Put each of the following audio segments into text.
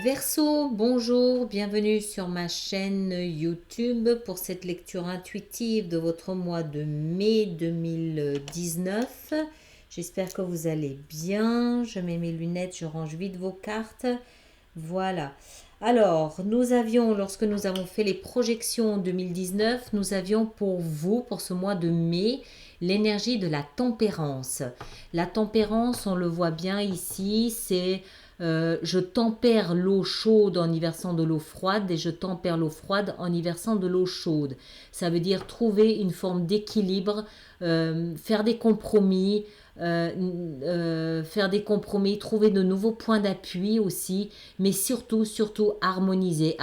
Verseau, bonjour, bienvenue sur ma chaîne YouTube pour cette lecture intuitive de votre mois de mai 2019. J'espère que vous allez bien. Je mets mes lunettes, je range vite vos cartes. Voilà. Alors, lorsque nous avons fait les projections 2019, nous avions pour vous, pour ce mois de mai, l'énergie de la tempérance. La tempérance, on le voit bien ici, c'est je tempère l'eau chaude en y versant de l'eau froide et je tempère l'eau froide en y versant de l'eau chaude. Ça veut dire trouver une forme d'équilibre, faire des compromis, trouver de nouveaux points d'appui aussi, mais surtout harmoniser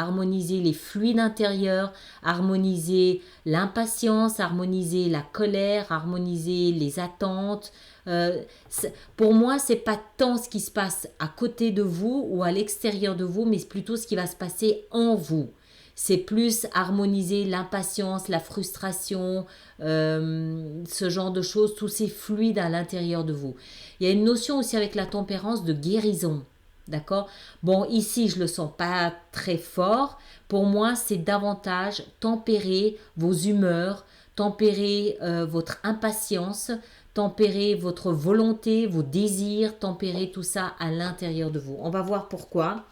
les fluides intérieurs, harmoniser l'impatience, harmoniser la colère, harmoniser les attentes. Pour moi, c'est pas tant ce qui se passe à côté de vous ou à l'extérieur de vous, mais plutôt ce qui va se passer en vous. C'est plus harmoniser l'impatience, la frustration, ce genre de choses, tous ces fluides à l'intérieur de vous. Il y a une notion aussi avec la tempérance de guérison. D'accord? Bon, ici, je le sens pas très fort. Pour moi, c'est davantage tempérer vos humeurs, tempérer votre impatience, tempérer votre volonté, vos désirs, tempérer tout ça à l'intérieur de vous. On va voir pourquoi.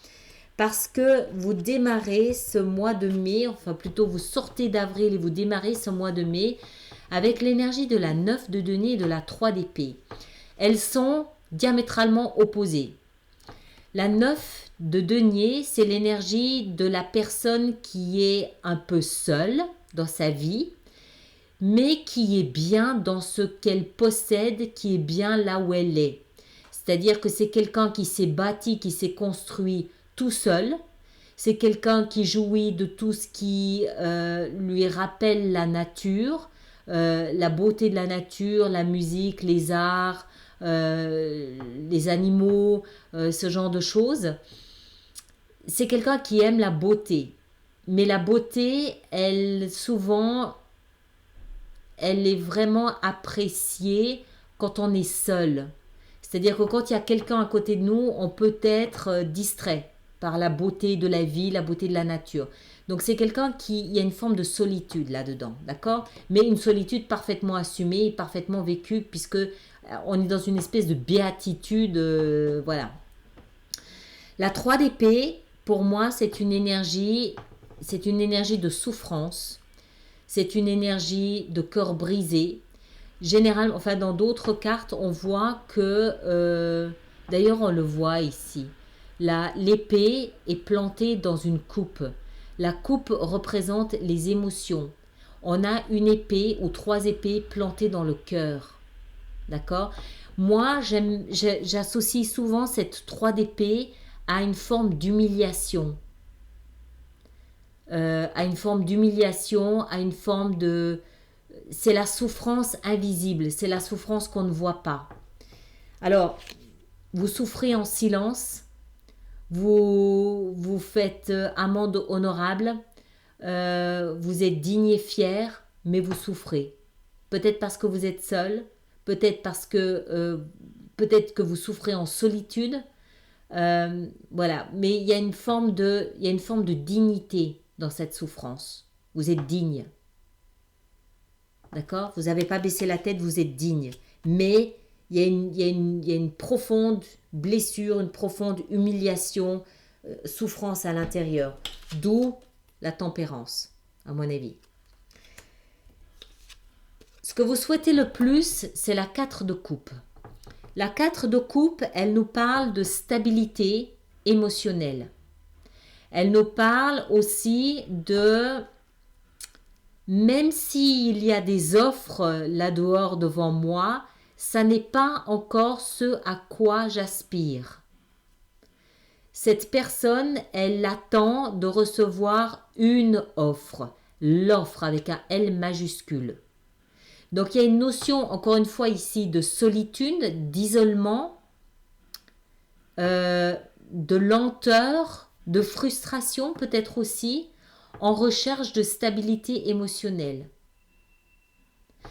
Parce que vous démarrez ce mois de mai, enfin plutôt vous sortez d'avril et vous démarrez ce mois de mai avec l'énergie de la 9 de denier et de la 3 d'épée. Elles sont diamétralement opposées. La 9 de denier, c'est l'énergie de la personne qui est un peu seule dans sa vie, mais qui est bien dans ce qu'elle possède, qui est bien là où elle est. C'est-à-dire que c'est quelqu'un qui s'est bâti, qui s'est construit tout seul. C'est quelqu'un qui jouit de tout ce qui lui rappelle la nature, la beauté de la nature, la musique, les arts, les animaux, ce genre de choses. C'est quelqu'un qui aime la beauté. Mais la beauté, elle est vraiment appréciée quand on est seul. C'est-à-dire que quand il y a quelqu'un à côté de nous, on peut être distrait par la beauté de la vie, la beauté de la nature. Donc c'est quelqu'un il y a une forme de solitude là-dedans, d'accord? Mais une solitude parfaitement assumée, parfaitement vécue, puisque on est dans une espèce de béatitude, voilà. La 3 d'épée, pour moi, c'est une énergie de souffrance, c'est une énergie de cœur brisé. Généralement, enfin dans d'autres cartes, on voit que, d'ailleurs on le voit ici, l'épée est plantée dans une coupe. La coupe représente les émotions. On a une épée ou 3 épées plantées dans le cœur. D'accord? Moi, j'associe souvent cette 3 d'épée à une forme d'humiliation. À une forme d'humiliation, à une forme de... C'est la souffrance invisible, c'est la souffrance qu'on ne voit pas. Alors, vous souffrez en silence, vous faites amende honorable, vous êtes digne et fier, mais vous souffrez. Peut-être parce que vous êtes seul, peut-être que vous souffrez en solitude, voilà. Mais il y a une forme de dignité dans cette souffrance. Vous êtes digne. D'accord? Vous n'avez pas baissé la tête, vous êtes digne. Mais il y a une profonde blessure, une profonde humiliation, souffrance à l'intérieur. D'où la tempérance, à mon avis. Ce que vous souhaitez le plus, c'est la 4 de coupe. La 4 de coupe, elle nous parle de stabilité émotionnelle. Elle nous parle aussi de... Même s'il y a des offres là-dehors devant moi, ça n'est pas encore ce à quoi j'aspire. Cette personne, elle attend de recevoir une offre, l'offre avec un L majuscule. Donc il y a une notion, encore une fois ici, de solitude, d'isolement, de lenteur, de frustration peut-être aussi, en recherche de stabilité émotionnelle.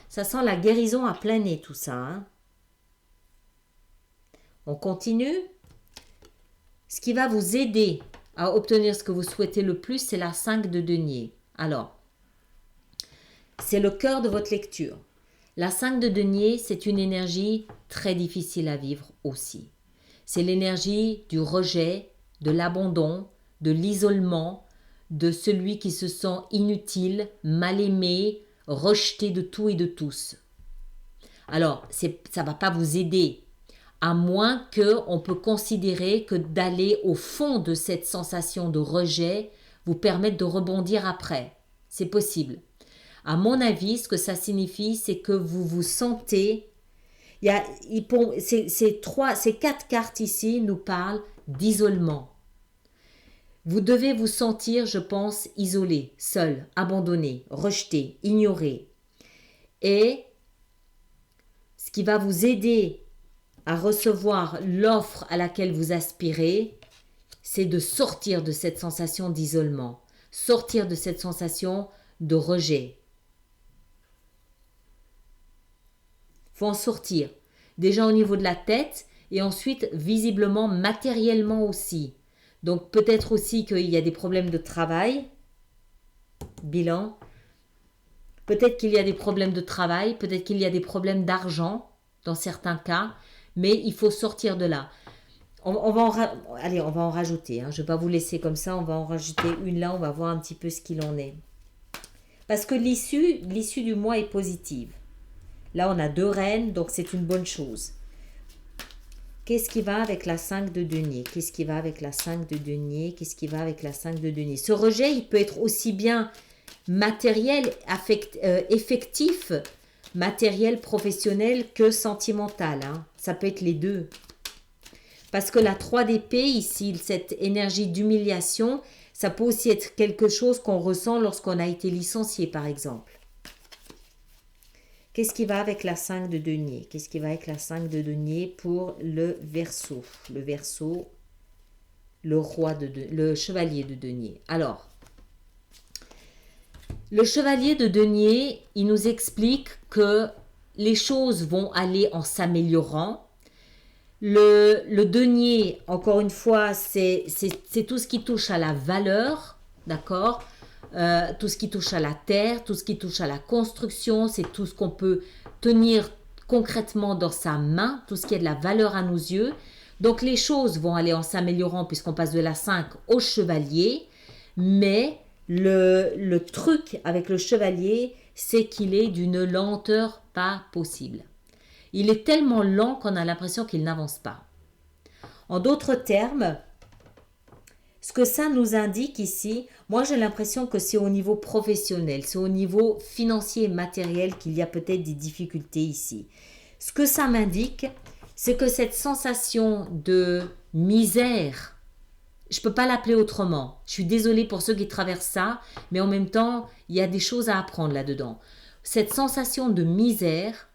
Ça sent la guérison à plein nez tout ça. Hein? On continue. Ce qui va vous aider à obtenir ce que vous souhaitez le plus, c'est la 5 de denier. Alors, c'est le cœur de votre lecture. La 5 de denier, c'est une énergie très difficile à vivre aussi. C'est l'énergie du rejet, de l'abandon, de l'isolement, de celui qui se sent inutile, mal aimé, rejeté de tout et de tous. Alors, ça ne va pas vous aider, à moins qu'on peut considérer que d'aller au fond de cette sensation de rejet vous permette de rebondir après. C'est possible. À mon avis, ce que ça signifie, c'est que vous vous sentez... Ces 4 cartes ici nous parlent d'isolement. Vous devez vous sentir, je pense, isolé, seul, abandonné, rejeté, ignoré. Et ce qui va vous aider à recevoir l'offre à laquelle vous aspirez, c'est de sortir de cette sensation d'isolement, sortir de cette sensation de rejet. Il faut en sortir, déjà au niveau de la tête et ensuite visiblement matériellement aussi. Donc peut-être aussi qu'il y a des problèmes de travail, bilan. Peut-être qu'il y a des problèmes de travail, peut-être qu'il y a des problèmes d'argent dans certains cas, mais il faut sortir de là. On va en rajouter, hein. Je ne vais pas vous laisser comme ça, on va en rajouter une là, on va voir un petit peu ce qu'il en est. Parce que l'issue du mois est positive. Là, on a 2 reines, donc c'est une bonne chose. Qu'est-ce qui va avec la 5 de denier? Qu'est-ce qui va avec la 5 de denier? Qu'est-ce qui va avec la 5 de denier? Ce rejet, il peut être aussi bien matériel, effectif, matériel, professionnel que sentimental. Hein. Ça peut être les deux. Parce que la 3 d'épée, ici, cette énergie d'humiliation, ça peut aussi être quelque chose qu'on ressent lorsqu'on a été licencié, par exemple. Qu'est-ce qui va avec la 5 de denier? Qu'est-ce qui va avec la 5 de denier pour le Verseau? Le Verseau, le chevalier de denier. Alors, le chevalier de denier, il nous explique que les choses vont aller en s'améliorant. Le denier, encore une fois, c'est tout ce qui touche à la valeur, d'accord? Tout ce qui touche à la terre, tout ce qui touche à la construction, c'est tout ce qu'on peut tenir concrètement dans sa main, tout ce qui a de la valeur à nos yeux. Donc les choses vont aller en s'améliorant puisqu'on passe de la 5 au chevalier, mais le truc avec le chevalier, c'est qu'il est d'une lenteur pas possible. Il est tellement lent qu'on a l'impression qu'il n'avance pas. En d'autres termes, ce que ça nous indique ici, moi j'ai l'impression que c'est au niveau professionnel, c'est au niveau financier et matériel qu'il y a peut-être des difficultés ici. Ce que ça m'indique, c'est que cette sensation de misère, je ne peux pas l'appeler autrement. Je suis désolée pour ceux qui traversent ça, mais en même temps, il y a des choses à apprendre là-dedans. Cette sensation de misère,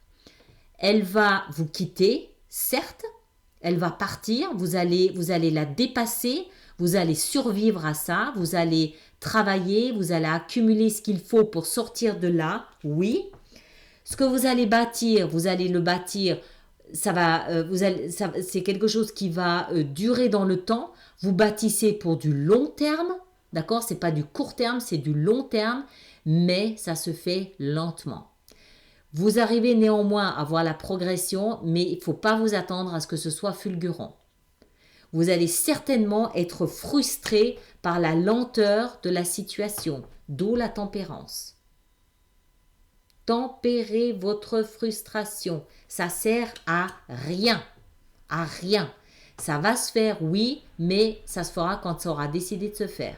elle va vous quitter, certes, elle va partir, vous allez la dépasser, vous allez survivre à ça, vous allez travailler, vous allez accumuler ce qu'il faut pour sortir de là, oui. Ce que vous allez le bâtir, c'est quelque chose qui va durer dans le temps. Vous bâtissez pour du long terme, d'accord? C'est pas du court terme, c'est du long terme, mais ça se fait lentement. Vous arrivez néanmoins à voir la progression, mais il ne faut pas vous attendre à ce que ce soit fulgurant. Vous allez certainement être frustré par la lenteur de la situation, d'où la tempérance. Tempérez votre frustration, ça sert à rien, à rien. Ça va se faire, oui, mais ça se fera quand ça aura décidé de se faire.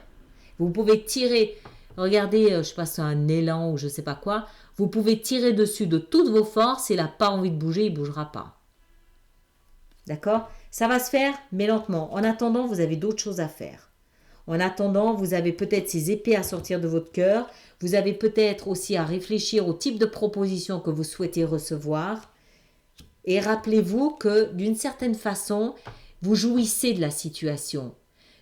Vous pouvez tirer, regardez, je sais pas, c'est un élan ou je sais pas quoi, vous pouvez tirer dessus de toutes vos forces, il n'a pas envie de bouger, il ne bougera pas. D'accord? Ça va se faire, mais lentement. En attendant, vous avez d'autres choses à faire. En attendant, vous avez peut-être ces épées à sortir de votre cœur. Vous avez peut-être aussi à réfléchir au type de proposition que vous souhaitez recevoir. Et rappelez-vous que d'une certaine façon, vous jouissez de la situation.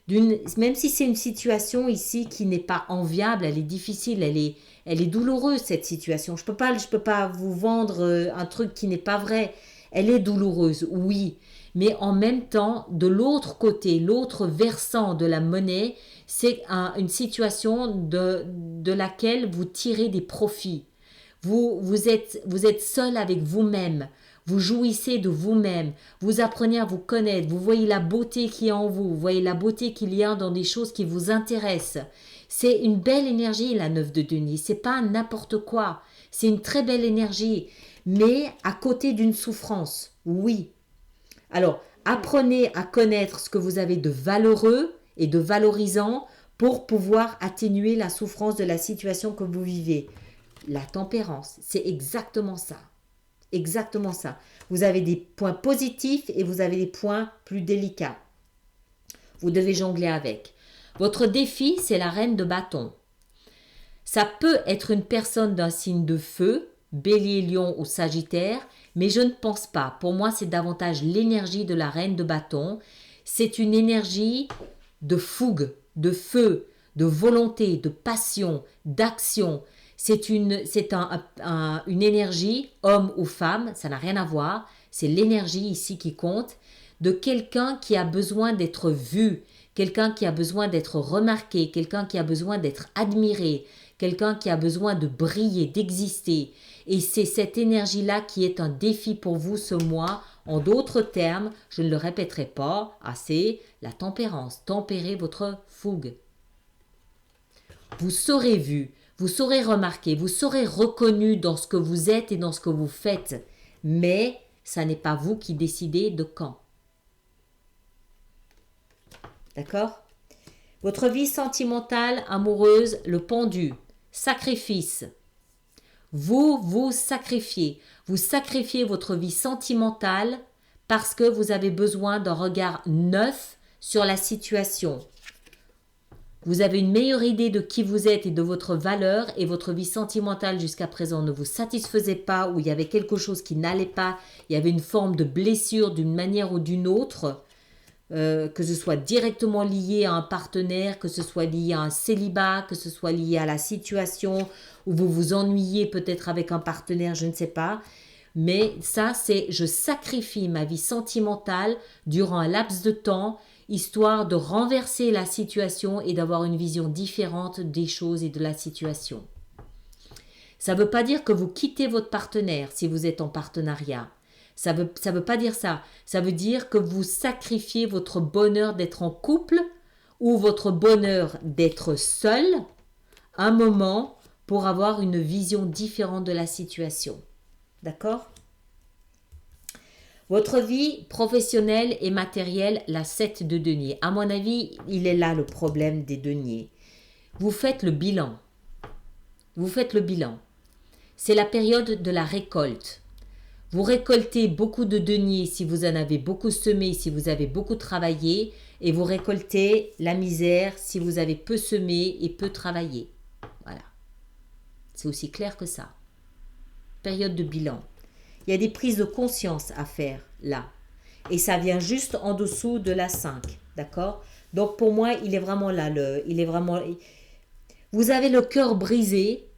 Même si c'est une situation ici qui n'est pas enviable, elle est difficile, elle est douloureuse cette situation. Je peux pas vous vendre un truc qui n'est pas vrai. Elle est douloureuse, oui, mais en même temps, de l'autre côté, l'autre versant de la monnaie, c'est une situation de laquelle vous tirez des profits. Vous êtes seul avec vous-même. Vous jouissez de vous-même. Vous apprenez à vous connaître. Vous voyez la beauté qui est en vous. Vous voyez la beauté qu'il y a dans des choses qui vous intéressent. C'est une belle énergie, la 9 de denier. C'est pas n'importe quoi. C'est une très belle énergie. Mais à côté d'une souffrance. Oui. Alors, apprenez à connaître ce que vous avez de valeureux et de valorisant pour pouvoir atténuer la souffrance de la situation que vous vivez. La tempérance, c'est exactement ça. Exactement ça. Vous avez des points positifs et vous avez des points plus délicats. Vous devez jongler avec. Votre défi, c'est la reine de bâton. Ça peut être une personne d'un signe de feu, Bélier, Lion ou Sagittaire, mais je ne pense pas. Pour moi, c'est davantage l'énergie de la reine de bâton. C'est une énergie de fougue, de feu, de volonté, de passion, d'action. C'est une énergie, homme ou femme, ça n'a rien à voir. C'est l'énergie ici qui compte, de quelqu'un qui a besoin d'être vu, quelqu'un qui a besoin d'être remarqué, quelqu'un qui a besoin d'être admiré, quelqu'un qui a besoin de briller, d'exister. Et c'est cette énergie-là qui est un défi pour vous ce mois. En d'autres termes, je ne le répéterai pas assez, la tempérance. Tempérez votre fougue. Vous serez vu, vous serez remarqué, vous serez reconnu dans ce que vous êtes et dans ce que vous faites. Mais ça n'est pas vous qui décidez de quand. D'accord? Votre vie sentimentale, amoureuse, le pendu, sacrifice. Vous sacrifiez. Vous sacrifiez votre vie sentimentale parce que vous avez besoin d'un regard neuf sur la situation. Vous avez une meilleure idée de qui vous êtes et de votre valeur et votre vie sentimentale jusqu'à présent ne vous satisfaisait pas ou il y avait quelque chose qui n'allait pas, il y avait une forme de blessure d'une manière ou d'une autre, que ce soit directement lié à un partenaire, que ce soit lié à un célibat, que ce soit lié à la situation où vous vous ennuyez peut-être avec un partenaire, je ne sais pas. Mais ça, c'est je sacrifie ma vie sentimentale durant un laps de temps histoire de renverser la situation et d'avoir une vision différente des choses et de la situation. Ça ne veut pas dire que vous quittez votre partenaire si vous êtes en partenariat. Ça veut pas dire ça. Ça veut dire que vous sacrifiez votre bonheur d'être en couple ou votre bonheur d'être seul un moment pour avoir une vision différente de la situation. D'accord ? Votre vie professionnelle et matérielle, la 7 de denier. À mon avis, il est là le problème des deniers. Vous faites le bilan. Vous faites le bilan. C'est la période de la récolte. Vous récoltez beaucoup de deniers si vous en avez beaucoup semé, si vous avez beaucoup travaillé, et vous récoltez la misère si vous avez peu semé et peu travaillé. Voilà. C'est aussi clair que ça. Période de bilan. Il y a des prises de conscience à faire là. Et ça vient juste en dessous de la 5. D'accord? Donc pour moi, il est vraiment là. Vous avez le cœur brisé.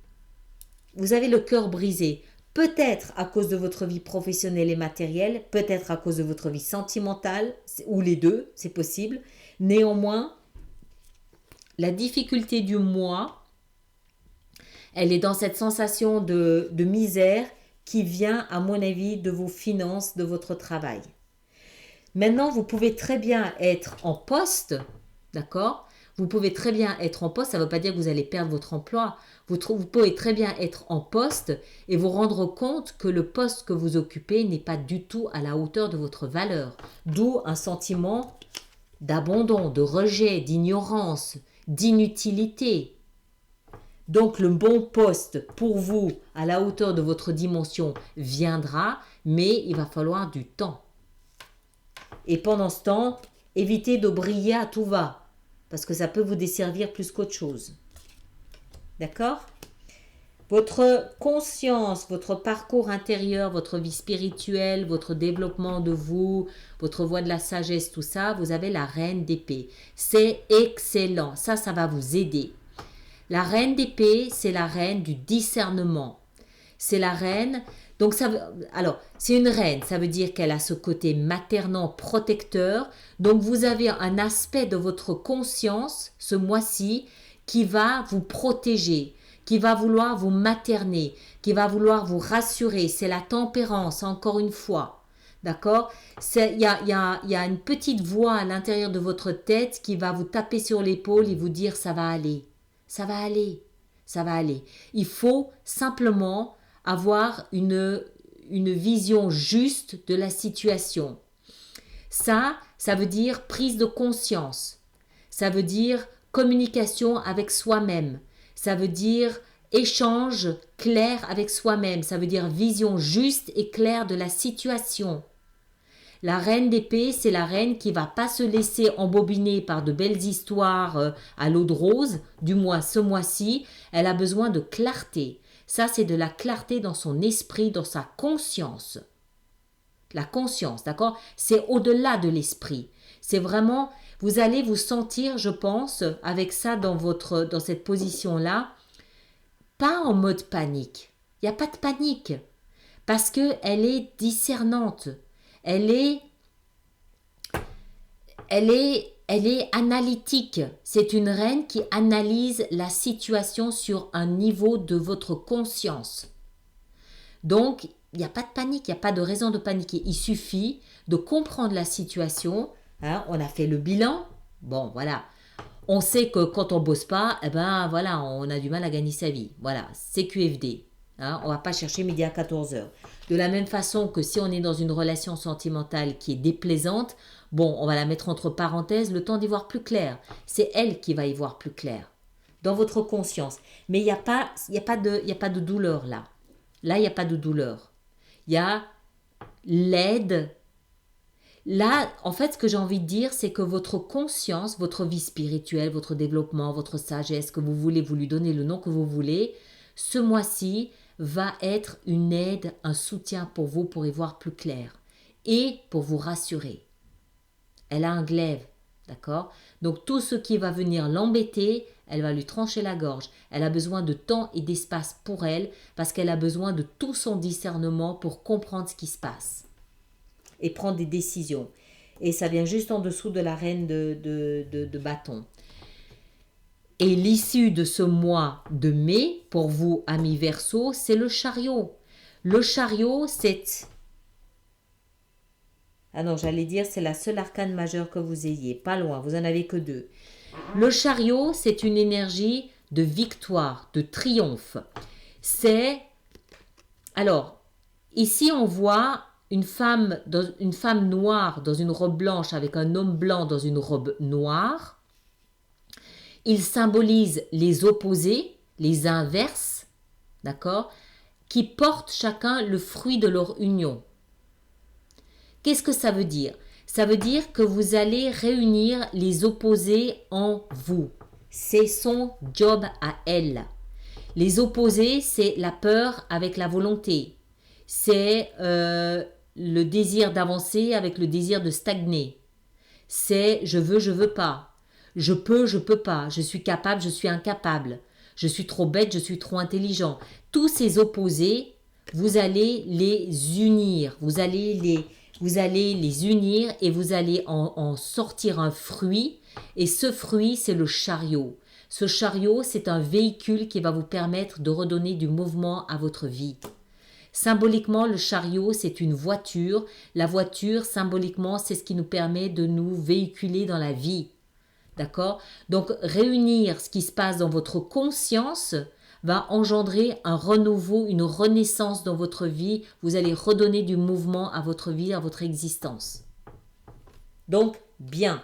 Vous avez le cœur brisé. Peut-être à cause de votre vie professionnelle et matérielle, peut-être à cause de votre vie sentimentale, ou les deux, c'est possible. Néanmoins, la difficulté du mois, elle est dans cette sensation de misère qui vient, à mon avis, de vos finances, de votre travail. Maintenant, vous pouvez très bien être en poste, d'accord ? Vous pouvez très bien être en poste, ça ne veut pas dire que vous allez perdre votre emploi. Vous pouvez très bien être en poste et vous rendre compte que le poste que vous occupez n'est pas du tout à la hauteur de votre valeur. D'où un sentiment d'abandon, de rejet, d'ignorance, d'inutilité. Donc le bon poste pour vous à la hauteur de votre dimension viendra, mais il va falloir du temps. Et pendant ce temps, évitez de briller à tout va, parce que ça peut vous desservir plus qu'autre chose. D'accord ? Votre conscience, votre parcours intérieur, votre vie spirituelle, votre développement de vous, votre voie de la sagesse, tout ça, vous avez la reine d'épée. C'est excellent, ça va vous aider. La reine d'épée, c'est la reine du discernement. C'est la reine Donc, alors, c'est une reine, ça veut dire qu'elle a ce côté maternant, protecteur. Donc, vous avez un aspect de votre conscience, ce mois-ci, qui va vous protéger, qui va vouloir vous materner, qui va vouloir vous rassurer. C'est la tempérance, encore une fois. D'accord? Il y a une petite voix à l'intérieur de votre tête qui va vous taper sur l'épaule et vous dire ça va aller, ça va aller, ça va aller. Il faut simplement avoir une vision juste de la situation. Ça veut dire prise de conscience. Ça veut dire communication avec soi-même. Ça veut dire échange clair avec soi-même. Ça veut dire vision juste et claire de la situation. La reine d'épée, c'est la reine qui va pas se laisser embobiner par de belles histoires à l'eau de rose, du moins ce mois-ci. Elle a besoin de clarté. Ça, c'est de la clarté dans son esprit, dans sa conscience. La conscience, d'accord? C'est au-delà de l'esprit. C'est vraiment, vous allez vous sentir, je pense, avec ça dans cette position-là, pas en mode panique. Il n'y a pas de panique. Parce qu'elle est discernante. Elle est analytique. C'est une reine qui analyse la situation sur un niveau de votre conscience. Donc, il n'y a pas de panique, il n'y a pas de raison de paniquer. Il suffit de comprendre la situation. Hein, on a fait le bilan. Bon, voilà. On sait que quand on ne bosse pas, eh ben, voilà, on a du mal à gagner sa vie. Voilà, c'est QFD. Hein, on ne va pas chercher midi à 14 heures. De la même façon que si on est dans une relation sentimentale qui est déplaisante, bon, on va la mettre entre parenthèses le temps d'y voir plus clair. C'est elle qui va y voir plus clair, dans votre conscience. Mais il n'y a pas de douleur là. Là, il n'y a pas de douleur. Il y a l'aide. Là, en fait, ce que j'ai envie de dire, c'est que votre conscience, votre vie spirituelle, votre développement, votre sagesse, que vous voulez, vous lui donnez le nom que vous voulez, ce mois-ci va être une aide, un soutien pour vous pour y voir plus clair et pour vous rassurer. Elle a un glaive, d'accord? Donc tout ce qui va venir l'embêter, elle va lui trancher la gorge. Elle a besoin de temps et d'espace pour elle parce qu'elle a besoin de tout son discernement pour comprendre ce qui se passe et prendre des décisions. Et ça vient juste en dessous de la reine de bâton. Et l'issue de ce mois de mai, pour vous, amis Verseau, c'est le chariot. Le chariot, c'est... Ah non, j'allais dire, c'est la seule arcane majeure que vous ayez. Pas loin, vous en avez que 2. Le chariot, c'est une énergie de victoire, de triomphe. C'est... Alors, ici, on voit une femme noire dans une robe blanche avec un homme blanc dans une robe noire. Ils symbolisent les opposés, les inverses, d'accord, qui portent chacun le fruit de leur union. Qu'est-ce que ça veut dire? Ça veut dire que vous allez réunir les opposés en vous. C'est son job à elle. Les opposés, c'est la peur avec la volonté. C'est le désir d'avancer avec le désir de stagner. C'est je veux pas. Je peux pas. Je suis capable, je suis incapable. Je suis trop bête, je suis trop intelligent. Tous ces opposés, vous allez les unir. Vous allez les unir et vous allez en sortir un fruit. Et ce fruit, c'est le chariot. Ce chariot, c'est un véhicule qui va vous permettre de redonner du mouvement à votre vie. Symboliquement, le chariot, c'est une voiture. La voiture, symboliquement, c'est ce qui nous permet de nous véhiculer dans la vie. D'accord? Donc, réunir ce qui se passe dans votre conscience va engendrer un renouveau, une renaissance dans votre vie. Vous allez redonner du mouvement à votre vie, à votre existence. Donc, bien.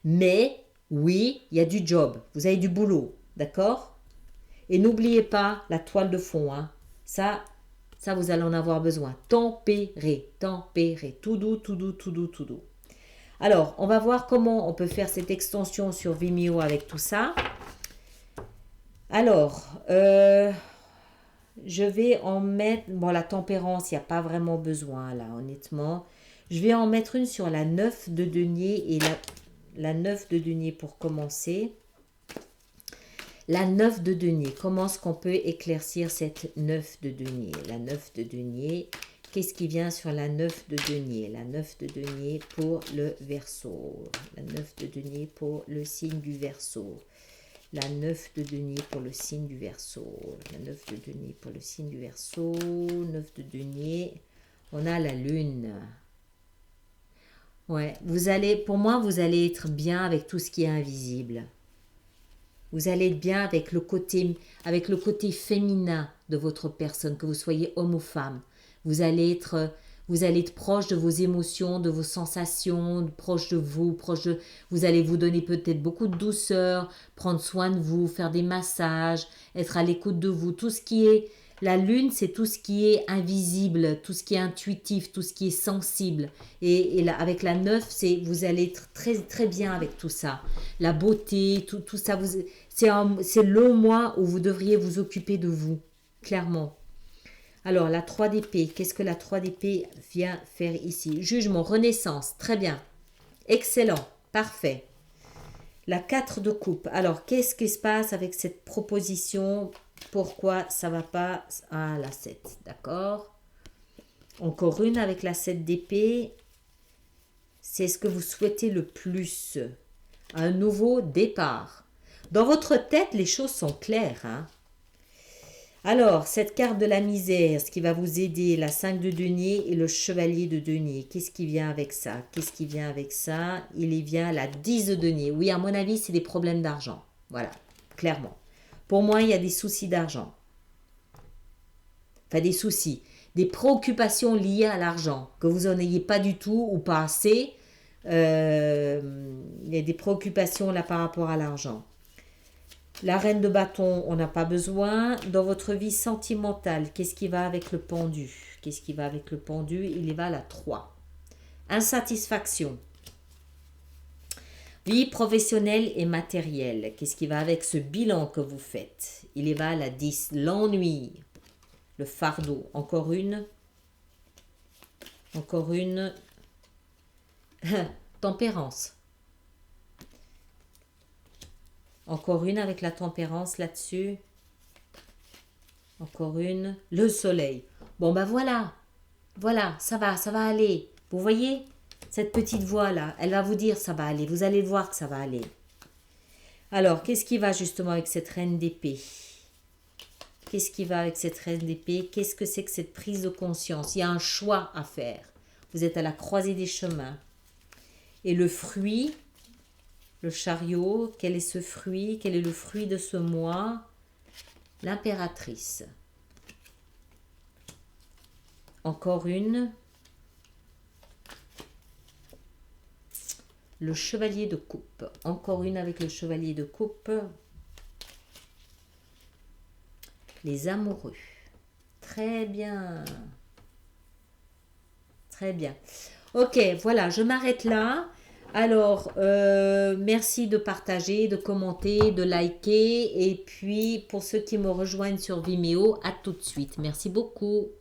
Mais, oui, il y a du job. Vous avez du boulot. D'accord? Et n'oubliez pas la toile de fond. Hein. Ça, vous allez en avoir besoin. Tempérer. Tout doux, tout doux, tout doux, tout doux. Alors, on va voir comment on peut faire cette extension sur Vimeo avec tout ça. Alors, je vais en mettre... Bon, la tempérance, il n'y a pas vraiment besoin, là, honnêtement. Je vais en mettre une sur la 9 de denier et la 9 de denier pour commencer. La 9 de denier. Comment est-ce qu'on peut éclaircir cette 9 de denier? La 9 de denier. Qu'est-ce qui vient sur la 9 de denier? La 9 de denier pour le Verseau. La 9 de denier pour le signe du Verseau. La 9 de denier pour le signe du Verseau. La 9 de denier pour le signe du Verseau. 9 de denier. On a la lune. Ouais, pour moi, vous allez être bien avec tout ce qui est invisible. Vous allez être bien avec le côté féminin de votre personne, que vous soyez homme ou femme. Vous allez être proche de vos émotions, de vos sensations, proche de vous, vous allez vous donner peut-être beaucoup de douceur, prendre soin de vous, faire des massages, être à l'écoute de vous. Tout ce qui est la lune, c'est tout ce qui est invisible, tout ce qui est intuitif, tout ce qui est sensible. Et là, avec la 9, vous allez être très, très bien avec tout ça. La beauté, tout ça, c'est le mois où vous devriez vous occuper de vous, clairement. Alors, la 3 d'épée, qu'est-ce que la 3 d'épée vient faire ici? Jugement, renaissance, très bien. Excellent, parfait. La 4 de coupe. Alors, qu'est-ce qui se passe avec cette proposition? Pourquoi ça ne va pas? Ah, la 7, d'accord. Encore une avec la 7 d'épée. C'est ce que vous souhaitez le plus. Un nouveau départ. Dans votre tête, les choses sont claires, hein? Alors, cette carte de la misère, ce qui va vous aider, la 5 de denier et le chevalier de denier. Qu'est-ce qui vient avec ça? Qu'est-ce qui vient avec ça? Il y vient la 10 de denier. Oui, à mon avis, c'est des problèmes d'argent. Voilà, clairement. Pour moi, il y a des soucis d'argent. Enfin, des soucis. Des préoccupations liées à l'argent. Que vous n'en ayez pas du tout ou pas assez. Il y a des préoccupations là par rapport à l'argent. La reine de bâton, on n'a pas besoin. Dans votre vie sentimentale, qu'est-ce qui va avec le pendu? Qu'est-ce qui va avec le pendu? Il y va à la 3. Insatisfaction. Vie professionnelle et matérielle. Qu'est-ce qui va avec ce bilan que vous faites? Il y va à la 10. L'ennui. Le fardeau. Encore une. Encore une. Tempérance. Encore une avec la tempérance là-dessus. Encore une. Le soleil. Bon, ben voilà. Voilà, ça va aller. Vous voyez? Cette petite voix-là, elle va vous dire ça va aller. Vous allez voir que ça va aller. Alors, qu'est-ce qui va justement avec cette reine d'épée? Qu'est-ce qui va avec cette reine d'épée? Qu'est-ce que c'est que cette prise de conscience? Il y a un choix à faire. Vous êtes à la croisée des chemins. Et le fruit... Le chariot, quel est ce fruit? Quel est le fruit de ce mois? L'impératrice. Encore une. Le chevalier de coupe. Encore une avec le chevalier de coupe. Les amoureux. Très bien. Très bien. Ok, voilà, je m'arrête là. Alors, merci de partager, de commenter, de liker. Et puis, pour ceux qui me rejoignent sur Vimeo, à tout de suite. Merci beaucoup.